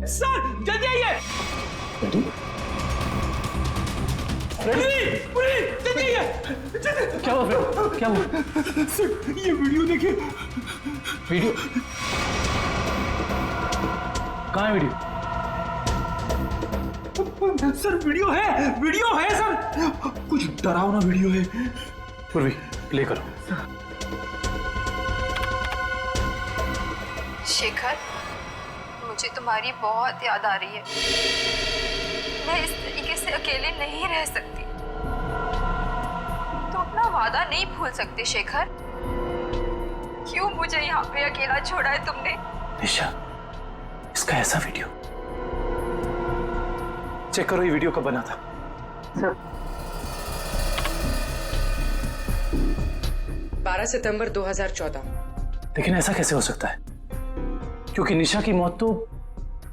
Sir जल्दी आइए। Police जल्दी आइए। क्या हुआ? क्या हुआ? सर ये वीडियो देखिए। वीडियो कहाँ है? वीडियो सर वीडियो है सर, कुछ डरावना वीडियो है। पूर्वी प्ले करो। शेखर, मुझे तुम्हारी बहुत याद आ रही है। मैं इस तरीके से अकेले नहीं रह सकती। तुम अपना वादा नहीं भूल सकते शेखर। क्यों मुझे यहाँ पे अकेला छोड़ा है तुमने? निशा, इसका ऐसा वीडियो चेक करो। ये वीडियो कब बना था? सर 12 सितंबर 2014। लेकिन ऐसा कैसे हो सकता है? क्योंकि निशा की मौत तो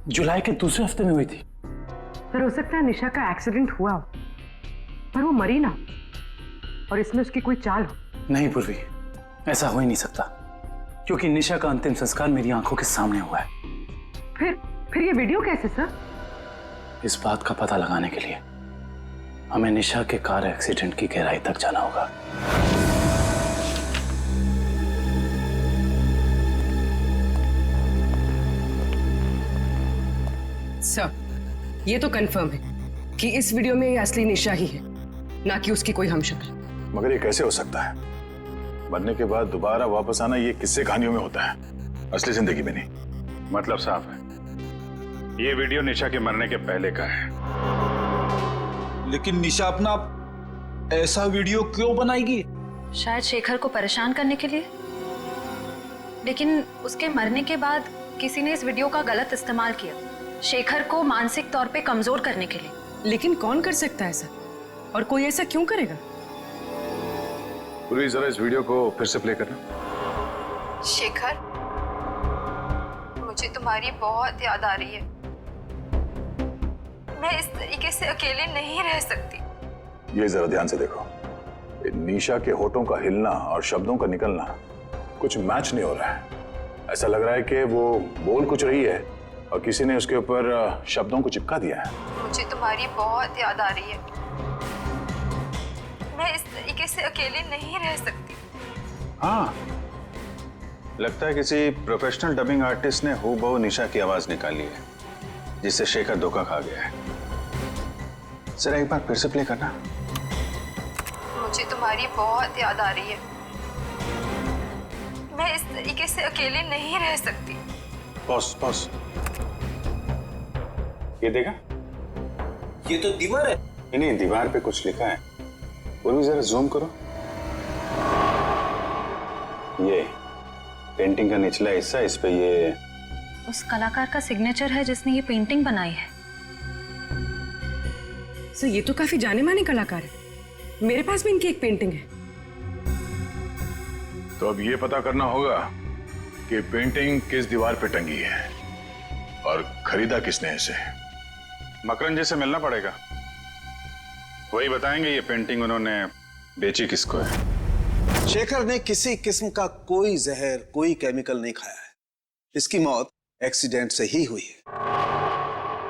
जुलाई के दूसरे हफ्ते में हुई थी। सर हो सकता है निशा का एक्सीडेंट हुआ हो, पर वो मरी ना, और इसमें उसकी कोई चाल हो। नहीं पूर्वी, ऐसा हो ही नहीं सकता, क्योंकि निशा का अंतिम संस्कार मेरी आंखों के सामने हुआ है। फिर ये वीडियो कैसे सर? इस बात का पता लगाने के लिए हमें निशा के कार एक्सीडेंट की गहराई तक जाना होगा। सर, ये तो कंफर्म है कि इस वीडियो में ये असली निशा ही है, ना कि उसकी कोई हमशक्ल। मगर ये कैसे हो सकता है? मरने के बाद दोबारा वापस आना ये किस्से कहानियों में होता है, असली जिंदगी में नहीं। मतलब साफ है, ये वीडियो निशा के मरने के पहले का है। लेकिन निशा अपना ऐसा वीडियो क्यों बनाएगी? शायद शेखर को परेशान करने के लिए। लेकिन उसके मरने के बाद किसी ने इस वीडियो का गलत इस्तेमाल किया, शेखर को मानसिक तौर पे कमजोर करने के लिए। लेकिन कौन कर सकता है ऐसा, और कोई ऐसा क्यों करेगा? पूरी जरा इस वीडियो को फिर से प्ले करना। शेखर, मुझे तुम्हारी बहुत याद आ रही है। मैं इस तरीके से अकेले नहीं रह सकती। ये जरा ध्यान से देखो। निशा के होठों का हिलना और शब्दों का निकलना कुछ मैच नहीं हो रहा है। ऐसा लग रहा है कि वो बोल कुछ रही है और किसी ने उसके ऊपर शब्दों को चिपका दिया है। मुझे तुम्हारी बहुत याद आ रही है। मैं इस तरीके से अकेले नहीं रह सकती। हाँ, लगता है किसी प्रोफेशनल डबिंग आर्टिस्ट ने हूबहू निशा की आवाज निकाली है, जिससे शेखर धोखा खा गया है। जरा एक बार फिर से प्ले करना। मुझे तुम्हारी बहुत याद आ रही है। मैं इस तरीके से अकेले नहीं रह सकती। पॉज। ये देखा? ये तो दीवार है। नहीं, दीवार पे कुछ लिखा है। वो भी जरा जूम करो। ये पेंटिंग का निचला हिस्सा, इस पे ये उस कलाकार का सिग्नेचर है जिसने ये पेंटिंग बनाई है। सर ये तो काफी जाने माने कलाकार है, मेरे पास भी इनकी एक पेंटिंग है। तो अब ये पता करना होगा कि पेंटिंग किस दीवार पे टंगी है और खरीदा किसने इसे। मकरन जी से मिलना पड़ेगा, वही बताएंगे ये पेंटिंग उन्होंने बेची किसको है। शेखर ने किसी किस्म का कोई जहर, कोई केमिकल नहीं खाया है। इसकी मौत एक्सीडेंट से ही हुई है।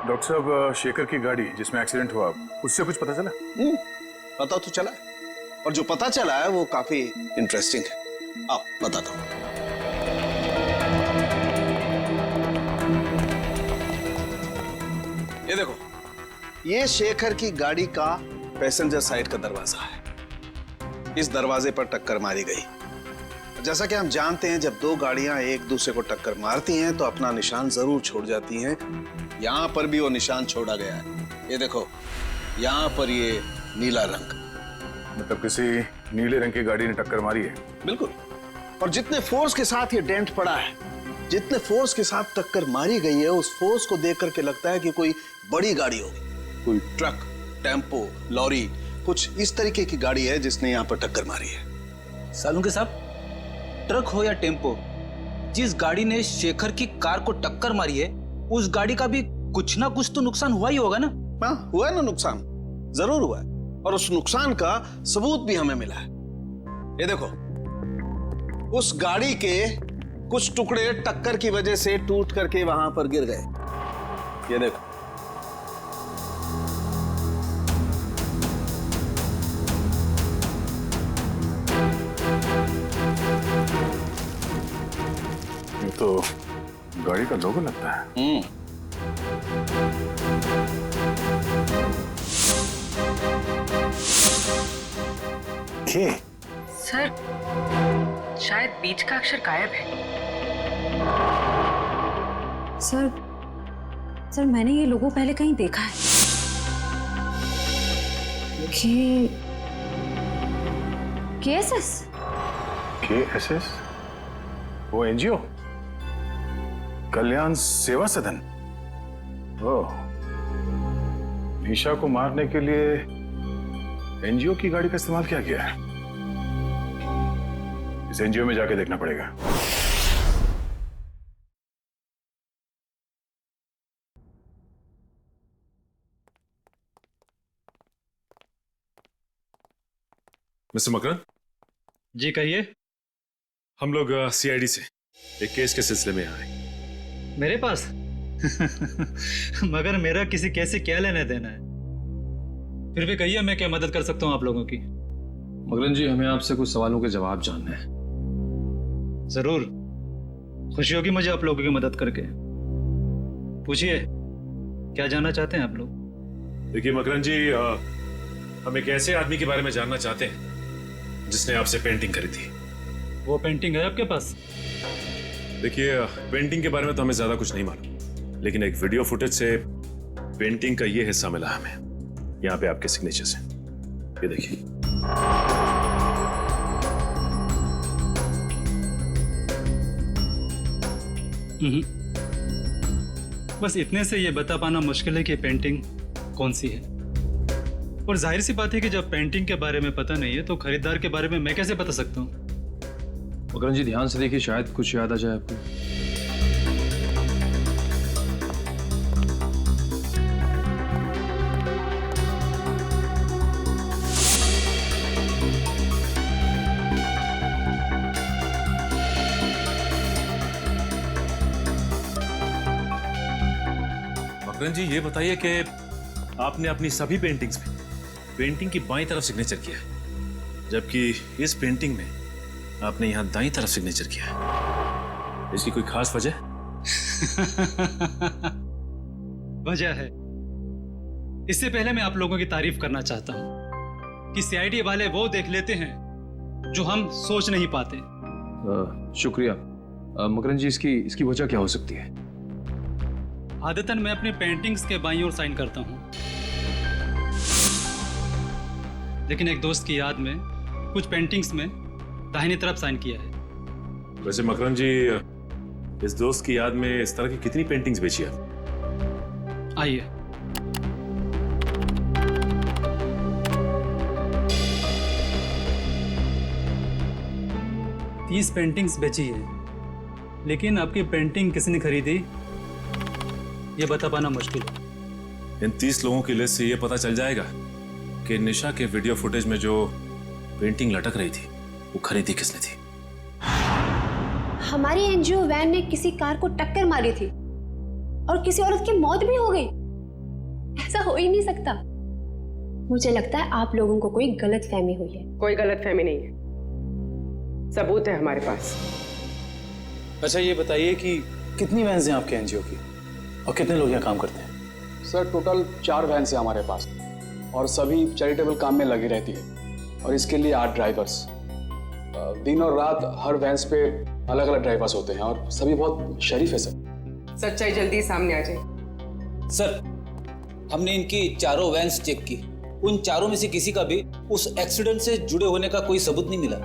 डॉक्टर साहब, शेखर की गाड़ी जिसमें एक्सीडेंट हुआ, उससे कुछ पता चला? पता तो चला है, और जो पता चला है वो काफी इंटरेस्टिंग है। आप बताता हूं। ये देखो, ये शेखर की गाड़ी का पैसेंजर साइड का दरवाजा है। इस दरवाजे पर टक्कर मारी गई। जैसा कि हम जानते हैं, जब दो गाड़ियां एक दूसरे को टक्कर मारती हैं तो अपना निशान जरूर छोड़ जाती हैं। यहां पर भी वो निशान छोड़ा गया है। ये देखो, यहां पर ये नीला रंग, मतलब किसी नीले रंग की गाड़ी ने टक्कर मारी है। बिल्कुल। और जितने फोर्स के साथ ये डेंट पड़ा है, जितने फोर्स के साथ टक्कर मारी गई है, उस फोर्स को देख करके लगता है कि कोई बड़ी गाड़ी होगी, कोई ट्रक, टेम्पो, लॉरी, कुछ इस तरीके की गाड़ी है जिसने यहाँ पर टक्कर मारी है। सालुंके साहब, ट्रक हो या टेम्पो, जिस गाड़ी ने शेखर की कार को टक्कर मारी है, उस गाड़ी का भी कुछ ना कुछ तो नुकसान हुआ ही होगा ना? हाँ, हुआ है ना नुकसान, जरूर हुआ है। और उस नुकसान का सबूत भी हमें मिला है। ये देखो, उस गाड़ी के कुछ टुकड़े टक्कर की वजह से टूट करके वहां पर गिर गए। ये देखो। ये तो गाड़ी का लोगो लगता है। के सर, शायद बीच का अक्षर गायब है। सर मैंने ये लोगो पहले कहीं देखा है। केएसएस? KSS? वो एनजीओ, कल्याण सेवा सदन। ओह, निशा को मारने के लिए एनजीओ की गाड़ी का इस्तेमाल किया गया है। इस एनजीओ में जाके देखना पड़ेगा। मिस्टर मकरन जी कहिए। हम लोग सीआईडी से एक केस के सिलसिले में आए। मेरे पास मगर मेरा किसी केस से क्या लेना देना है? फिर भी कहिए, मैं क्या मदद कर सकता हूँ आप लोगों की? मकरन जी, हमें आपसे कुछ सवालों के जवाब जानने हैं। जरूर, खुशी होगी मुझे आप लोगों की मदद करके। पूछिए, क्या जानना चाहते हैं आप लोग? देखिए मकरन जी, हम एक ऐसे आदमी के बारे में जानना चाहते हैं जिसने आपसे पेंटिंग करी थी। वो पेंटिंग है आपके पास? देखिए, पेंटिंग के बारे में तो हमें ज्यादा कुछ नहीं मालूम, लेकिन एक वीडियो फुटेज से पेंटिंग का ये हिस्सा मिला हमें। यहाँ पे आपके सिग्नेचर्स हैं, ये देखिए। बस इतने से ये बता पाना मुश्किल है कि पेंटिंग कौन सी है। और जाहिर सी बात है कि जब पेंटिंग के बारे में पता नहीं है तो खरीदार के बारे में मैं कैसे बता सकता हूँ? मकरन जी, ध्यान से देखिए, शायद कुछ याद आ जाए आपको। मकरन जी, ये बताइए कि आपने अपनी सभी पेंटिंग्स में पेंटिंग की बाईं तरफ सिग्नेचर किया है, जबकि इस पेंटिंग में आपने यहां दाईं तरफ सिग्नेचर किया है। इसकी कोई खास वजह? वजह है। इससे पहले मैं आप लोगों की तारीफ करना चाहता हूं कि सीआईडी वाले वो देख लेते हैं जो हम सोच नहीं पाते। शुक्रिया। मकरन जी, इसकी वजह क्या हो सकती है? आदतन मैं अपनी पेंटिंग्स के बाईं ओर साइन करता हूं, लेकिन एक दोस्त की याद में कुछ पेंटिंग्स में दाहिनी तरफ साइन किया है। वैसे मकरन जी, इस दोस्त की याद में इस तरह की कितनी पेंटिंग्स बेची आप? आइए, तीस पेंटिंग्स बेची है, लेकिन आपकी पेंटिंग किसने खरीदी ये बता पाना मुश्किल है। इन 30 लोगों की लिस्ट से ये पता चल जाएगा कि निशा के वीडियो फुटेज में जो पेंटिंग लटक रही थी वो खरीदी किसने थी। हमारी एनजीओ वैन ने किसी कार को टक्कर मारी थी और किसी औरत की मौत भी हो गई। ऐसा हो ही नहीं सकता। मुझे लगता है आप लोगों को कोई गलतफहमी हुई है। कोई गलतफहमी नहीं है, सबूत है हमारे पास। अच्छा, ये बताइए कि कितनी वैन्स हैं आपके एनजीओ की और कितने लोग यहाँ काम करते हैं? सर, टोटल 4 वैन्स हैं हमारे पास और सभी चैरिटेबल काम में लगी रहती है, और इसके लिए 8 ड्राइवर्स। दिन और रात हर वैन्स पे अलग अलग ड्राइवर्स होते हैं और सभी बहुत शरीफ है सर। सच्चाई जल्दी सामने आ जाए। सर, हमने इनकी चारों वैन्स चेक की, उन चारों में से किसी का भी उस एक्सीडेंट से जुड़े होने का कोई सबूत नहीं मिला।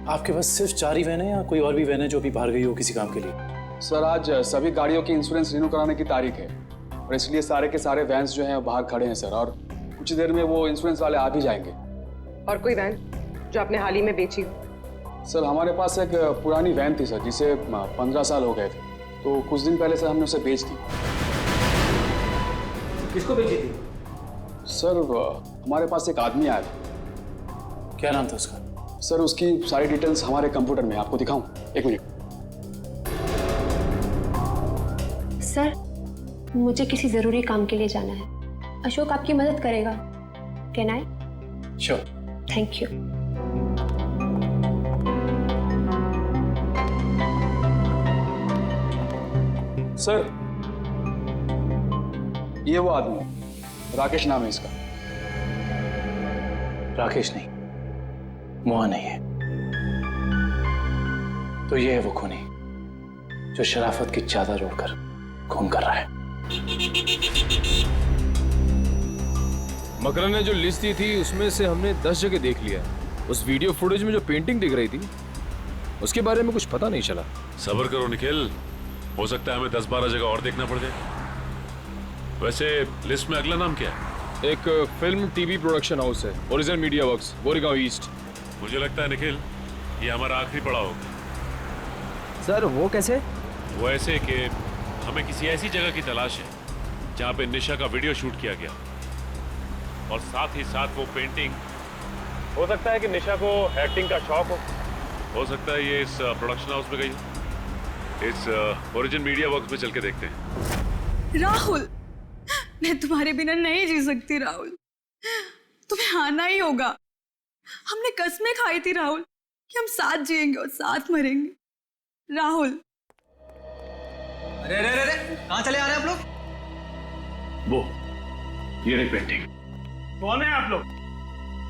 आपके पास सिर्फ 4 ही वैन है या कोई और भी वैन है जो अभी बाहर गई हो किसी काम के लिए? सर, आज सभी गाड़ियों की इंश्योरेंस रिन्यू कराने की तारीख है और इसलिए सारे के सारे वैन्स जो हैं बाहर खड़े हैं सर, और कुछ देर में वो इंश्योरेंस वाले आ भी जाएंगे। और कोई वैन जो आपने हाल ही में बेची हो? सर, हमारे पास एक पुरानी वैन थी सर, जिसे 15 साल हो गए थे, तो कुछ दिन पहले सर हमने उसे बेच दी। किसको बेची थी? सर, हमारे पास एक आदमी आया था। क्या नाम था उसका? सर, उसकी सारी डिटेल्स हमारे कंप्यूटर में, आपको दिखाऊं? 1 मिनट। सर, मुझे किसी जरूरी काम के लिए जाना है। अशोक आपकी मदद करेगा। Can I? Sure. Thank you. Sir, ये वो आदमी राकेश नाम है इसका। राकेश नहीं, मोहन है ये। तो ये है वो खूनी जो शराफत की चादर ओढ़कर खून कर रहा है। मकरन ने जो लिस्ट दी थी उसमें से हमने 10 जगह देख लिया। उस वीडियो फुटेज में जो पेंटिंग दिख रही थी उसके बारे में कुछ पता नहीं चला। सब्र करो निखिल, हो सकता है हमें 10-12 जगह और देखना पड़ जाए। वैसे लिस्ट में अगला नाम क्या है? एक फिल्म टीवी प्रोडक्शन हाउस है, original media works, Goregaon east. मुझे लगता है निखिल ये हमारा आखिरी पड़ाव होगा। सर वो कैसे? वो ऐसे कि हमें किसी ऐसी जगह की तलाश है जहाँ पे निशा का वीडियो शूट किया गया और साथ ही साथ वो पेंटिंग। हो सकता है कि निशा को एक्टिंग का शौक हो सकता है ये इस प्रोडक्शन हाउस में गई हो। इस ओरिजिन मीडिया वर्क्स में चल के देखते हैं। राहुल, मैं तुम्हारे बिना नहीं जी सकती राहुल, तुम्हें आना ही होगा। हमने कसमें खाई थी राहुल कि हम साथ जिएंगे और साथ मरेंगे। राहुल। अरे अरे अरे कहाँ चले आ रहे हैं आप लोग? वो ये रही पेंटिंग। कौन है आप लोग?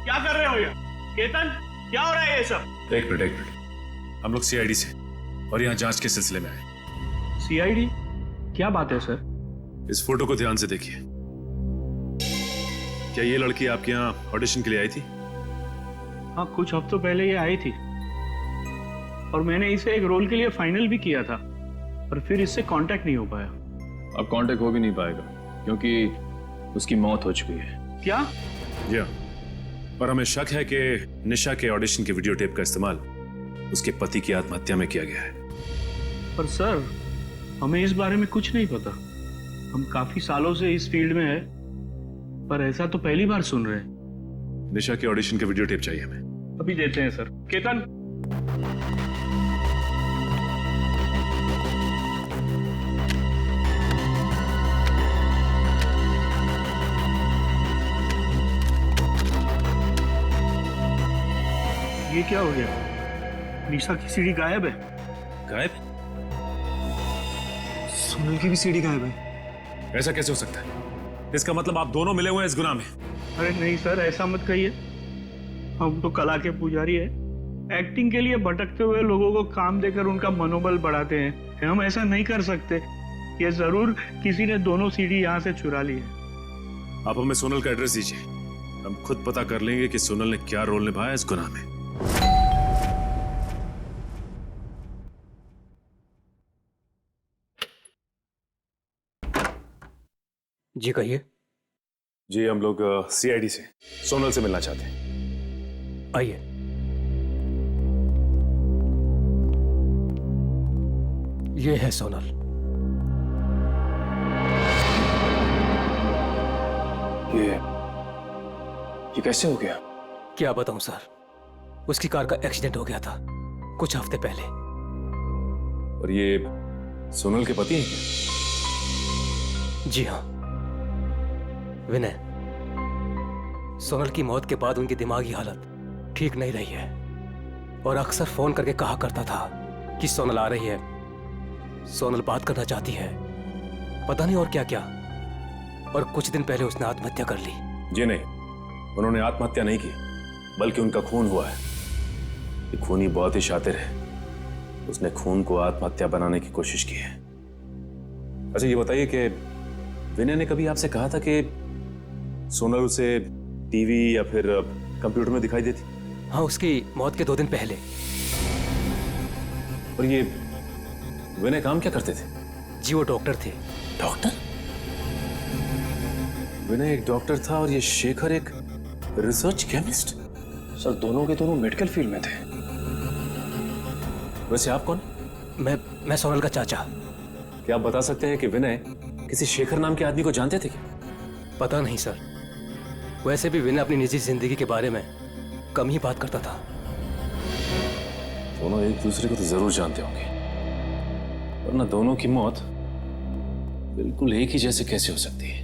क्या कर रहे हो ये? केतन, क्या हो रहा है ये सब? एक मिनट। हम लोग सीआईडी से और यहाँ जांच के सिलसिले में आए। सीआईडी? क्या बात है सर? इस फोटो को ध्यान से देखिए। क्या ये लड़की आपके यहाँ ऑडिशन के लिए आई थी? हाँ, कुछ हफ्तों पहले ये आई थी और मैंने इसे एक रोल के लिए फाइनल भी किया था, पर फिर इससे कांटेक्ट नहीं हो पाया। अब कांटेक्ट हो भी नहीं पाएगा क्योंकि उसकी मौत हो चुकी है। क्या? जी हाँ, और हमें शक है कि निशा के ऑडिशन के वीडियो टेप का इस्तेमाल उसके पति की आत्महत्या में किया गया है। पर सर, हमें इस बारे में कुछ नहीं पता। हम काफी सालों से इस फील्ड में हैं, पर ऐसा तो पहली बार सुन रहे हैं। निशा के ऑडिशन के वीडियो टेप चाहिए हमें। अभी देते हैं सर। केतन। ये क्या हो गया? निशा की सीडी गायब है। गायब? सुनील की भी सीडी गायब है। ऐसा कैसे हो सकता है? इसका मतलब आप दोनों मिले हुए हैं इस गुनाह में। अरे नहीं सर, ऐसा मत कहिए। हम तो कला के पुजारी है। एक्टिंग के लिए भटकते हुए लोगों को काम देकर उनका मनोबल बढ़ाते हैं। हम ऐसा नहीं कर सकते। ये जरूर किसी ने दोनों सीडी यहाँ से चुरा ली है। आप हमें सोनल का एड्रेस दीजिए, हम खुद पता कर लेंगे कि सोनल ने क्या रोल निभाया इस गुनाह में। जी कहिए। जी हम लोग सीआईडी से सोनल से मिलना चाहते हैं। आइए। ये है सोनल। ये कैसे हो गया? क्या बताऊं सर, उसकी कार का एक्सीडेंट हो गया था कुछ हफ्ते पहले। और ये सोनल के पति हैं क्या? जी हाँ, विनय। सोनल की मौत के बाद उनकी दिमागी हालत ठीक नहीं रही है और अक्सर फोन करके कहा करता था कि सोनल आ रही है, सोनल बात करना चाहती है, पता नहीं और क्या क्या। और कुछ दिन पहले उसने आत्महत्या कर ली। जी नहीं, उन्होंने आत्महत्या नहीं की, बल्कि उनका खून हुआ है। ये खूनी बहुत ही शातिर है, उसने खून को आत्महत्या बनाने की कोशिश की है। अच्छा ये बताइए कि विनय ने कभी आपसे कहा था कि सोनल उसे टीवी या फिर कंप्यूटर में दिखाई देती? हाँ, उसकी मौत के 2 दिन पहले। और ये विनय काम क्या करते थे? जी वो डॉक्टर थे। डॉक्टर? विनय एक डॉक्टर था और ये शेखर एक रिसर्च केमिस्ट। सर दोनों के दोनों मेडिकल फील्ड में थे। वैसे आप कौन? मैं सोनल का चाचा। क्या आप बता सकते हैं कि विनय किसी शेखर नाम के आदमी को जानते थे क्या? पता नहीं सर, वैसे भी विनय अपनी निजी जिंदगी के बारे में कम ही बात करता था। दोनों एक दूसरे को तो जरूर जानते होंगे, वरना दोनों की मौत बिल्कुल एक ही जैसे कैसे हो सकती है?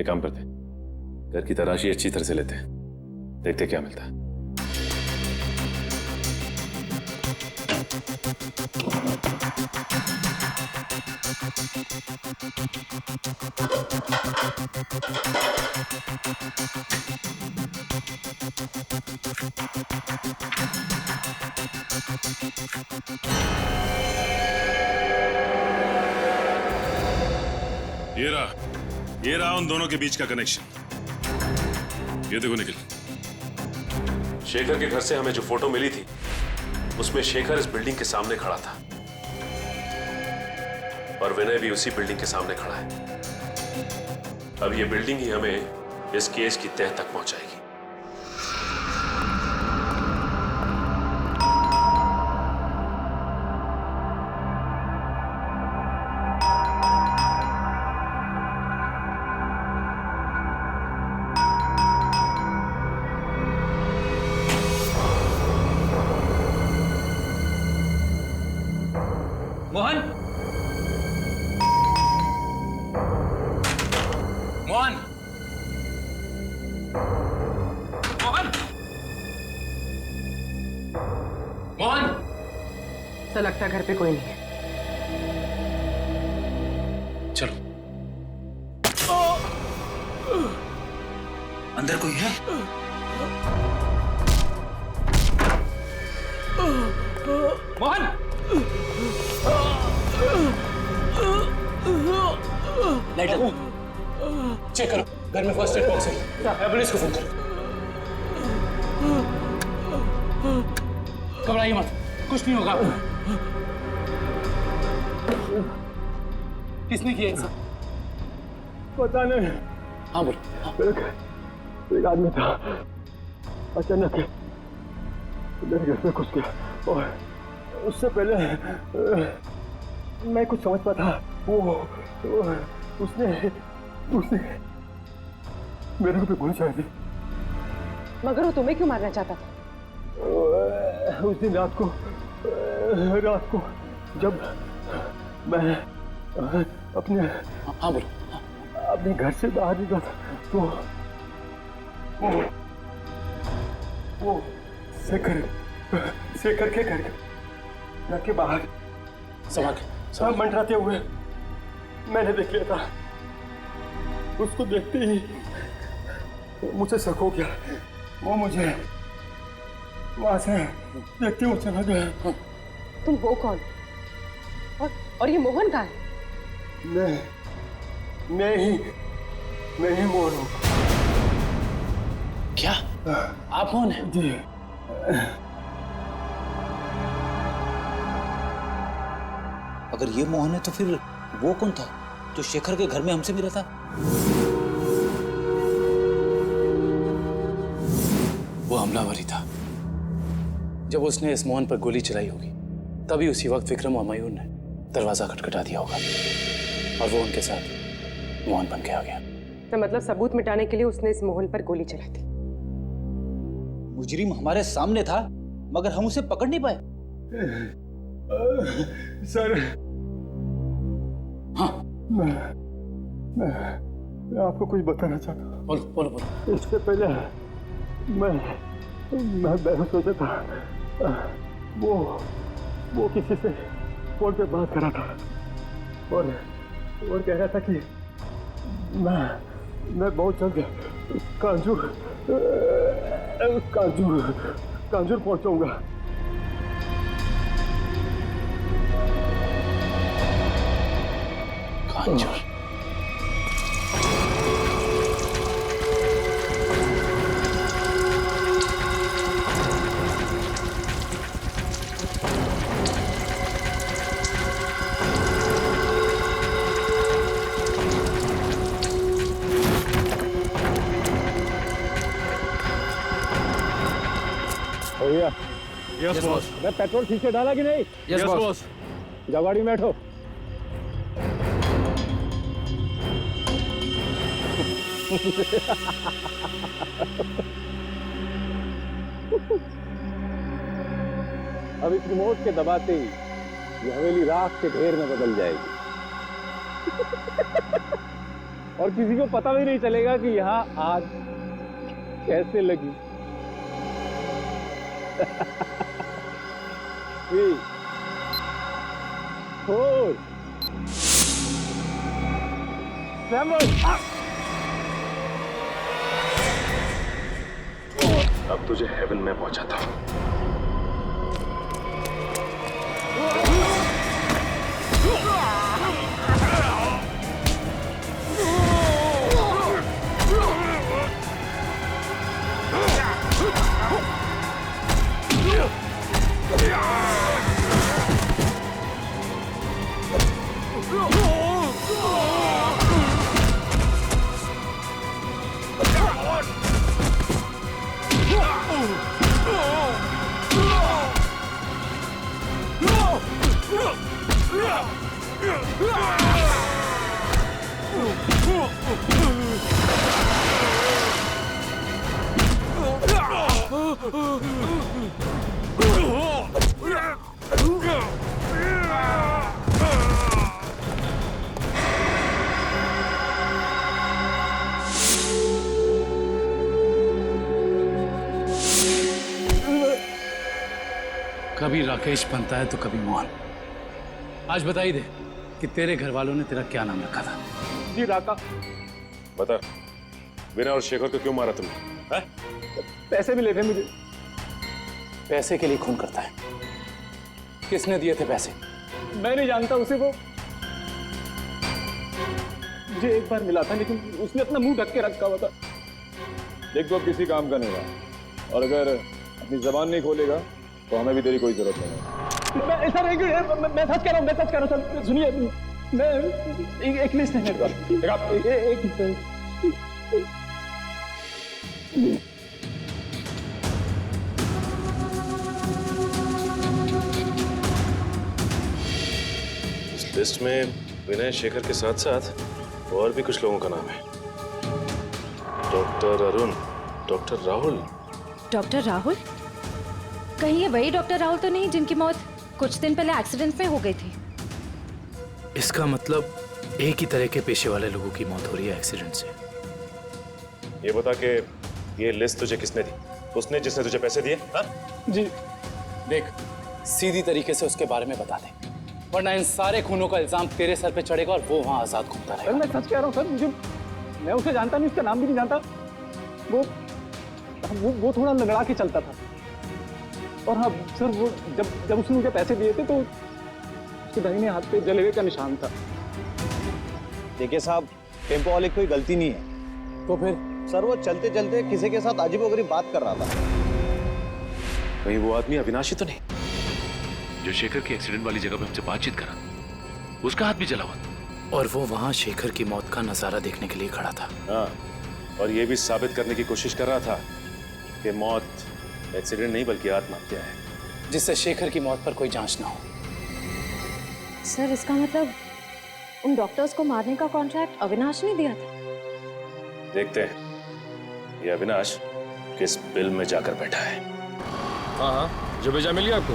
एक काम करते हैं, घर की तलाशी अच्छी तरह से लेते हैं, देखते क्या मिलता है। ये रहा उन दोनों के बीच का कनेक्शन। ये देखो निखिल, शेखर के घर से हमें जो फोटो मिली थी उसमें शेखर इस बिल्डिंग के सामने खड़ा था और विनय भी उसी बिल्डिंग के सामने खड़ा है। अब ये बिल्डिंग ही हमें इस केस की तह तक पहुंचाएगी। मोहन, मोहन, मोहन, मोहन। ऐसा लगता है घर पे कोई नहीं है। चलो, अंदर कोई है? मोहन, लाइट लगाओ, चेक करो घर में फर्स्ट एड बॉक्स है, एम्बुलेंस को फोन करो। घबराइए मत, कुछ नहीं होगा। किसने किया सब? पता नहीं। हाँ बोलो। एक आदमी था, अचानक मेरे घर में घुस गया और उससे पहले मैं कुछ समझ पाता, उसने मेरे को भी गोली चलाई थी। मगर वो तुम्हें क्यों मारना चाहता था? उस दिन रात को जब मैं अपने घर से बाहर निकला था तो वो शेखर के घर के बाहर सब मंडराते हुए मैंने देख लिया था। उसको देखते ही मुझे शक हो गया, वो मुझे वहां से देखते हुए चला गया। तुम वो कौन? और ये मोहन कहाँ है? मैं ही मोहन हूँ। क्या आप मोहन हैं? जी। अगर ये मोहन है तो फिर वो कौन था जो शेखर के घर में हमसे मिला था? वो हमलावर ही था। जब उसने इस मोहन पर गोली चलाई होगी तभी उसी वक्त विक्रम और मयूर ने दरवाजा खटखटा दिया होगा और वो उनके साथ मोहन बन के आ गया। तो मतलब सबूत मिटाने के लिए उसने इस मोहन पर गोली चलाई थी। मुजरिम हमारे सामने था मगर हम उसे पकड़ नहीं पाए। सर, हाँ मैं आपको कुछ बताना चाहता हूँ। बोलो। इससे पहले मैं बेहोश हो जाता था। वो किसी से फोन पे बात कर रहा था और कह रहा था कि मैं बहुत जल्द कांजूर पहुंचाऊंगा। कांजूर? भैया, यस बॉस। मैं पेट्रोल ठीक से डाला कि नहीं? Yes boss. जाओ गाड़ी में बैठो। अब इस रिमोट के दबाते ही ये हवेली राख के ढेर में बदल जाएगी। और किसी को पता भी नहीं चलेगा कि यहाँ आग कैसे लगी। 3, 4, 7। अब तुझे हेवन में पहुंचाता हूं। कभी राकेश बनता है तो कभी मोहन। आज बता ही दे कि तेरे घर वालों ने तेरा क्या नाम रखा था। जी राका। बता, विनय और शेखर को क्यों मारा तुमने? पैसे मिले थे मुझे। पैसे के लिए खून करता है? किसने दिए थे पैसे? मैं नहीं जानता उसे। वो मुझे एक बार मिला था, लेकिन उसने अपना मुंह ढक के रखा हुआ था। देख, तो अब किसी काम का नहीं रहा, और अगर अपनी जबान नहीं खोलेगा तो हमें भी तेरी कोई जरूरत नहीं है। मैं ऐसा नहीं कि मैं सच कह रहा हूँ, मैं सच कह रहा हूँ। सुनिए, मैं एक लिस्ट है मेरे पास। इस लिस्ट में विनय शेखर के साथ साथ और भी कुछ लोगों का नाम है। Doctor Arun, doctor Rahul. Doctor Rahul? कहीं ये वही डॉक्टर राहुल तो नहीं जिनकी मौत कुछ दिन पहले एक्सीडेंट में हो गई थी? इसका मतलब एक ही तरह के पेशे वाले लोगों की मौत हो रही है एक्सीडेंट से। ये बता के ये लिस्ट तुझे किसने दी? उसने जिसने तुझे पैसे दिए? हाँ? जी। देख, सीधी तरीके से उसके बारे में बता दे, वरना इन सारे खूनों का इल्जाम तेरे सर पे चढ़ेगा और वो वहां आजाद घूमता रहेगा। मैं सच कह रहा हूँ सर, मैं उसे जानता नहीं, उसका नाम भी नहीं जानता। वो थोड़ा लगड़ा के चलता था। और हाँ सर, वो जब उसने मुझे पैसे दिए थे तो उसके दाहिने हाथ पे जले हुए का निशान था। देखिए साहब, टेम्पो वाले की कोई गलती नहीं है। तो फिर? सर, वो चलते चलते किसी के साथ अजीबोगरीब बात कर रहा था। कहीं वो आदमी अविनाशी तो नहीं जो शेखर की एक्सीडेंट वाली जगह पे हमसे बातचीत करा? उसका हाथ भी जला हुआ, और वो वहां शेखर की मौत का नजारा देखने के लिए खड़ा था। हाँ, और ये भी साबित करने की कोशिश कर रहा था कि मौत एक्सीडेंट नहीं बल्कि आत्महत्या है, जिससे शेखर की मौत पर कोई जांच ना हो। सर, इसका मतलब उन डॉक्टर्स को मारने का कॉन्ट्रैक्ट अविनाश ने दिया था? देखते हैं ये अविनाश किस बिल में जाकर बैठा है। हाँ हाँ, जो भेजा मिल गया आपको?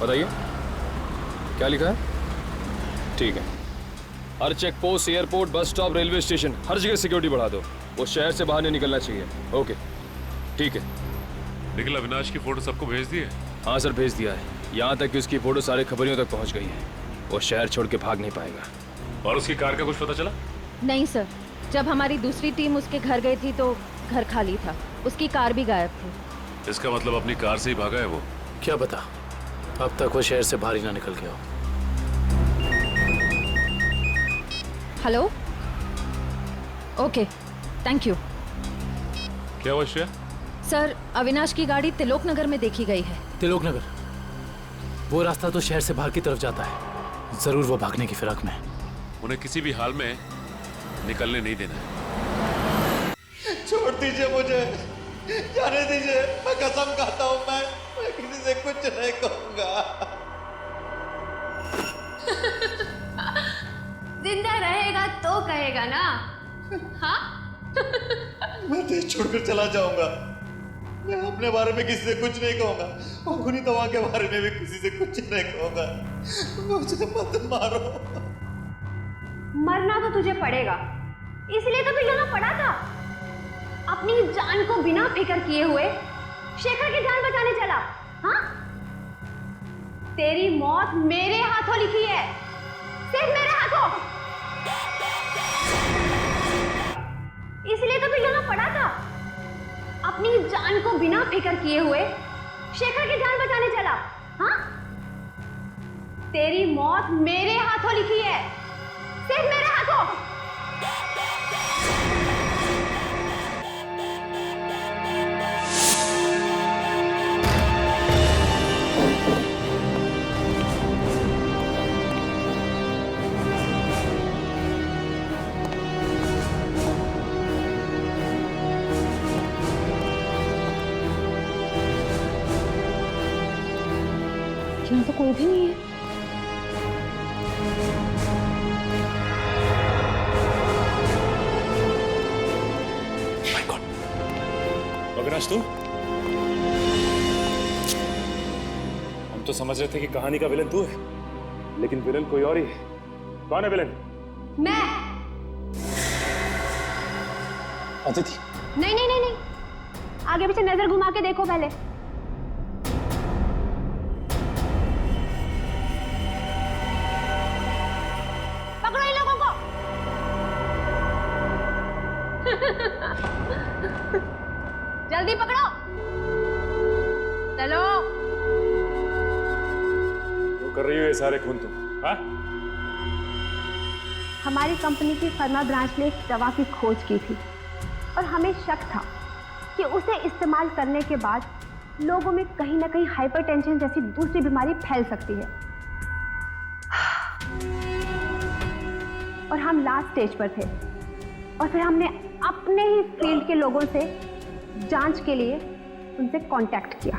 बताइए क्या लिखा है? ठीक है, हर check post, airport, bus stop, railway station, हर जगह सिक्योरिटी बढ़ा दो। वो शहर से बाहर नहीं निकलना चाहिए। ओके, ठीक है। निखिल, अविनाश की फोटो सबको भेज दी है? हाँ सर, भेज दिया है। यहाँ तक कि उसकी फोटो सारे खबरियों तक पहुँच गई है। वो शहर छोड़ के भाग नहीं पाएगा। और उसकी कार का कुछ पता चला? नहीं सर, जब हमारी दूसरी टीम उसके घर गई थी तो घर खाली था, उसकी कार भी गायब थी। इसका मतलब अपनी कार से ही भागा है वो? क्या पता, अब तक वो शहर से बाहर ही ना निकल गया हो। Hello, okay, thank you. क्या हुआ श्रेया? सर, अविनाश की गाड़ी तिलोक नगर में देखी गई है। तिलोक नगर? वो रास्ता तो शहर से बाहर की तरफ जाता है। जरूर वो भागने की फिराक में है। उन्हें किसी भी हाल में निकलने नहीं देना है। छोड़ दीजिए मुझे, जाने दीजिए। मैं कसम खाता हूँ, मैं किसी से कुछ नहीं कहूंगा। जिंदा रहेगा तो कहेगा ना? हाँ? मैं देश छोड़कर चला जाऊंगा। मैं अपने बारे में किसी से कुछ नहीं कहूंगा, और खुनी तवा के बारे में भी किसी से कुछ नहीं कहूंगा। मुझे मत मारो। मरना तो तुझे पड़ेगा, इसलिए तो तू यहाँ पड़ा था। अपनी जान को बिना फिक्र किए हुए शेखर की जान बचाने चला। हाँ, तेरी मौत मेरे हाथों लिखी है, सिर्फ मेरे हाथों। इसलिए तो तू यहाँ पड़ा था। अपनी जान को बिना फिक्र किए हुए शेखर की जान बचाने चला। हाँ, तेरी मौत मेरे हाथों लिखी है, सिर्फ मेरे हाथों। यहाँ तो कोई भी नहीं है। अविनाश, तू? हम तो समझ रहे थे कि कहानी का विलन तू है, लेकिन विलन कोई और ही है। कौन है विलन? मैं। अदिति। नहीं नहीं नहीं नहीं, आगे पीछे नजर घुमा के देखो पहले। पकड़ो इन लोगों को। जल्दी पकड़ो, चलो। वो कर रही हो ये सारे खून तुम? हाँ? हमारी कंपनी की फर्मा ब्रांच ने एक दवा की खोज की थी और हमें शक था कि उसे इस्तेमाल करने के बाद लोगों में कहीं ना कहीं हाइपरटेंशन जैसी दूसरी बीमारी फैल सकती है। और हम लास्ट स्टेज पर थे और फिर हमने अपने ही फील्ड के लोगों से जांच के लिए उनसे कांटेक्ट किया।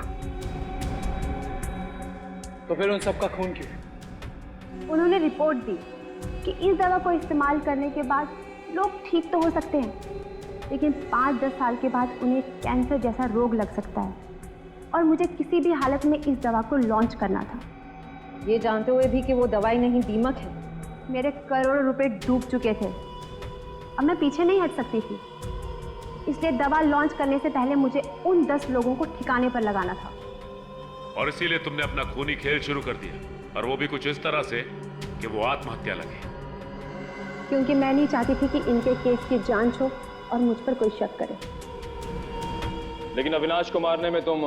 तो फिर उन सबका खून क्यों? उन्होंने रिपोर्ट दी कि इस दवा को इस्तेमाल करने के बाद लोग ठीक तो हो सकते हैं, लेकिन 5-10 साल के बाद उन्हें कैंसर जैसा रोग लग सकता है और मुझे किसी भी हालत में इस दवा को लॉन्च करना था, ये जानते हुए भी कि वो दवाई नहीं दीमक है। मेरे करोड़ों रुपए डूब चुके थे, अब मैं पीछे नहीं हट सकती थी, इसलिए दवा लॉन्च करने से पहले मुझे उन 10 लोगों को ठिकाने पर लगाना था। और इसीलिए तुमने अपना खूनी खेल शुरू कर दिया, और वो भी कुछ इस तरह से कि वो आत्महत्या लगे। क्योंकि मैं नहीं चाहती थी कि इनके केस की जांच हो और मुझ पर कोई शक करे। लेकिन अविनाश को मारने में तुम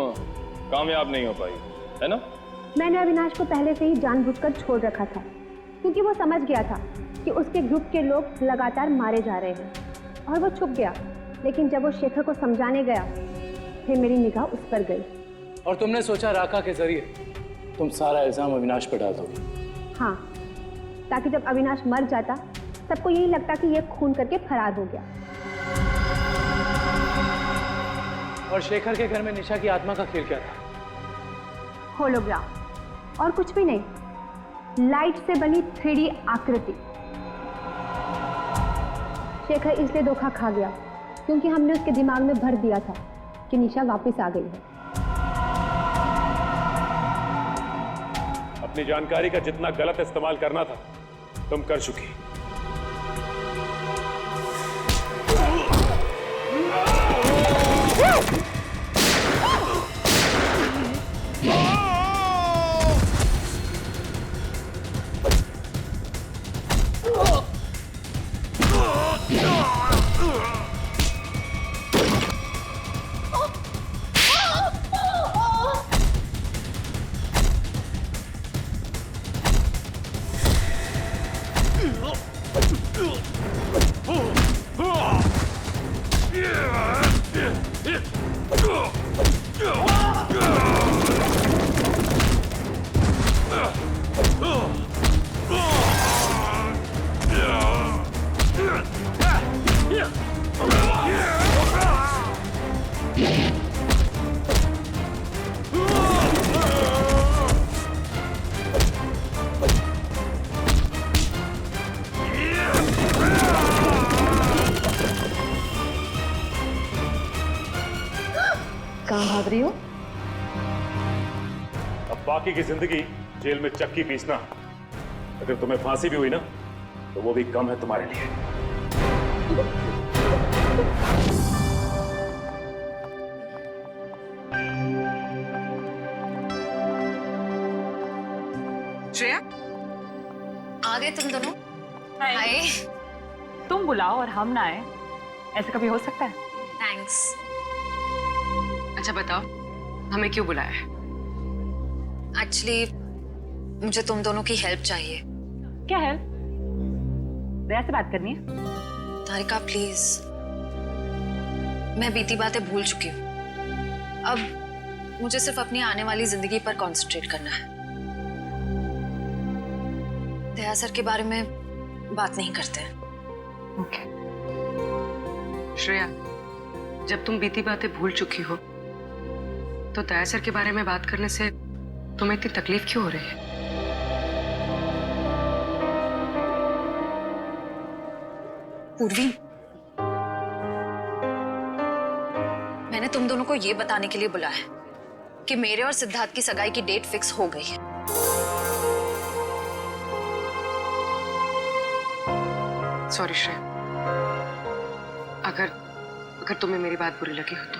कामयाब नहीं हो पाई, है ना? मैंने अविनाश को पहले से ही जानबूझकर छोड़ रखा था, क्योंकि वो समझ गया था कि उसके ग्रुप के लोग लगातार मारे जा रहे हैं और वो छुप गया। लेकिन जब वो शेखर को समझाने गया, फिर मेरी निगाह उस पर गई। और तुमने सोचा राका के जरिए तुम सारा इल्जाम अविनाश पर डाल दोगे? हाँ, ताकि जब अविनाश मर जाता सबको यही लगता कि ये खून करके फरार हो गया। और शेखर के घर में निशा की आत्मा का खेल क्या था? होलोग्राम और कुछ भी नहीं, लाइट से बनी 3D आकृति। शेखर इसलिए धोखा खा गया क्योंकि हमने उसके दिमाग में भर दिया था कि निशा वापस आ गई है। अपनी जानकारी का जितना गलत इस्तेमाल करना था तुम कर चुकी। कहाँ भाग रही हो? अब बाकी की जिंदगी जेल में चक्की पीसना। अगर तुम्हें फांसी भी हुई ना तो वो भी कम है तुम्हारे लिए। श्रेया, आ गए तुम दोनों? हाय। तुम बुलाओ और हम ना आए, ऐसा कभी हो सकता है? थैंक्स। अच्छा बताओ, हमें क्यों बुलाया है? एक्चुअली मुझे तुम दोनों की हेल्प चाहिए। क्या हेल्प? दया से बात करनी है? तारिका प्लीज, मैं बीती बातें भूल चुकी हूँ। अब मुझे सिर्फ अपनी आने वाली जिंदगी पर कंसंट्रेट करना है। दया सर के बारे में बात नहीं करते हैं। ओके। श्रेया, जब तुम बीती बातें भूल चुकी हो तो दया सर के बारे में बात करने से तुम्हें इतनी तकलीफ क्यों हो रही है? पूर्वी, मैंने तुम दोनों को ये बताने के लिए बुलाया है कि मेरे और सिद्धार्थ की सगाई की डेट फिक्स हो गई है। सॉरी श्रेया, अगर तुम्हें मेरी बात बुरी लगी हो तो।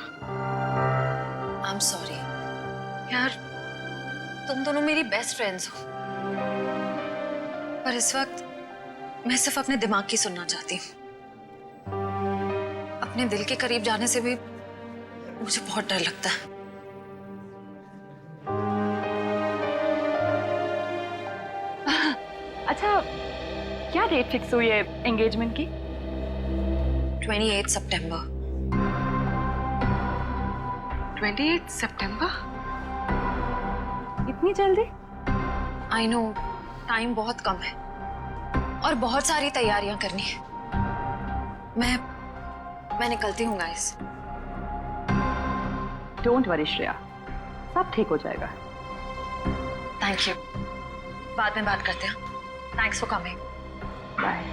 आई एम सॉरी यार, तुम दोनों मेरी बेस्ट फ्रेंड्स हो, पर इस वक्त मैं सिर्फ अपने दिमाग की सुनना चाहती हूँ। अपने दिल के करीब जाने से भी मुझे बहुत डर लगता है। अच्छा, क्या डेट फिक्स हुई है एंगेजमेंट की? 28 सितंबर। 28 सितंबर? इतनी जल्दी? आई नो, टाइम बहुत कम है और बहुत सारी तैयारियां करनी है। मैं निकलती हूँ गाइस। डोंट वरी श्रेया, सब ठीक हो जाएगा। थैंक यू, बाद में बात करते हैं। Thanks for coming. बाय।